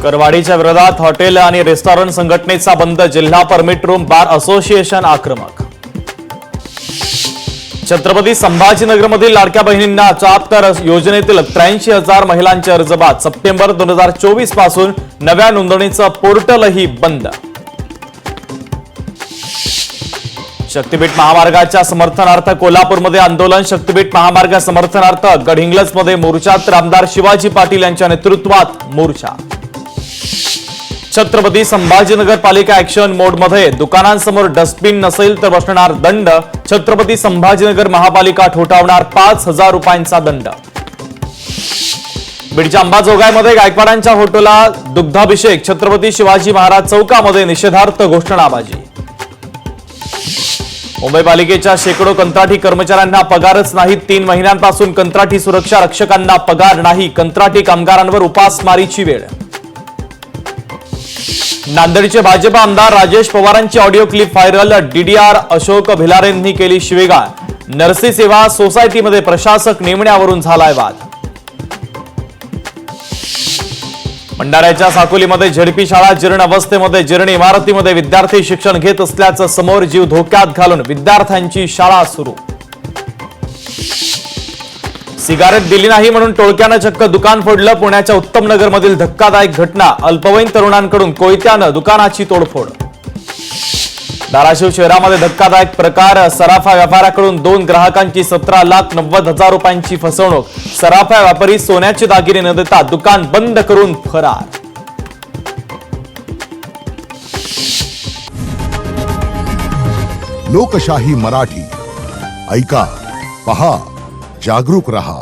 करवाढीच्या विरोधात हॉटेल आणि रेस्टॉरंट संघटनेचा बंद. जिल्हा परमिट रूम बार असोसिएशन आक्रमक. छत्रपती संभाजीनगरमधील लाडक्या बहिणींना चापकर योजनेतील 83,000 महिलांचे अर्ज बाद. सप्टेंबर 2024 पासून नव्या नोंदणीचं पोर्टलही बंद. शक्तीपीठ महामार्गाच्या समर्थनार्थ कोल्हापूरमध्ये आंदोलन. शक्तीपीठ महामार्ग समर्थनार्थ गडहिंग्लजमध्ये मोर्चात आमदार शिवाजी पाटील यांच्या नेतृत्वात मोर्चा. छत्रपती संभाजीनगर पालिका ऍक्शन मोडमध्ये. दुकानांसमोर डस्टबिन नसेल तर बसणार दंड. छत्रपती संभाजीनगर महापालिका ठोठावणार 5,000 रुपयांचा दंड. बीडच्या अंबाजोगाईमध्ये गायकवाडांच्या फोटोला दुग्धाभिषेक. छत्रपती शिवाजी महाराज चौकामध्ये निषेधार्थ घोषणाबाजी. मुंबई पालिकेच्या शेकडो कंत्राटी कर्मचाऱ्यांना पगारच नाही. 3 महिन्यांपासून कंत्राटी सुरक्षा रक्षकांना पगार नाही. कंत्राटी कामगारांवर उपासमारीची वेळ. नांदेडचे भाजप आमदार राजेश पवारांची audio clip viral. DDR Ashok भिलारेंनी केली शिवीगाळ. नरसी सेवा सोसायटीमध्ये प्रशासक नेमण्यावरून झालाय वाद. भंडाऱ्याच्या साकोलीमध्ये झेडपी शाळा जीर्ण अवस्थेमध्ये. जीर्ण इमारतीमध्ये विद्यार्थी शिक्षण घेत असल्याचं समोर. जीव धोक्यात घालून विद्यार्थ्यांची शाळा सुरू. सिगारेट दिली नाही म्हणून टोळक्यानं चक्क दुकान फोडलं. पुण्याच्या उत्तमनगरमधील धक्कादायक घटना. अल्पवयीन तरुणांकडून कोयत्यानं दुकानाची तोडफोड. धाराशिव शहरामध्ये धक्कादायक प्रकार. सराफा व्यापाऱ्याकडून 2 ग्राहकांची 17,90,000 रुपयांची फसवणूक. सराफा व्यापारी सोन्याचे दागिने न देता दुकान बंद करून फरार. लोकशाही मराठी ऐका, पहा, जागरूक रहा.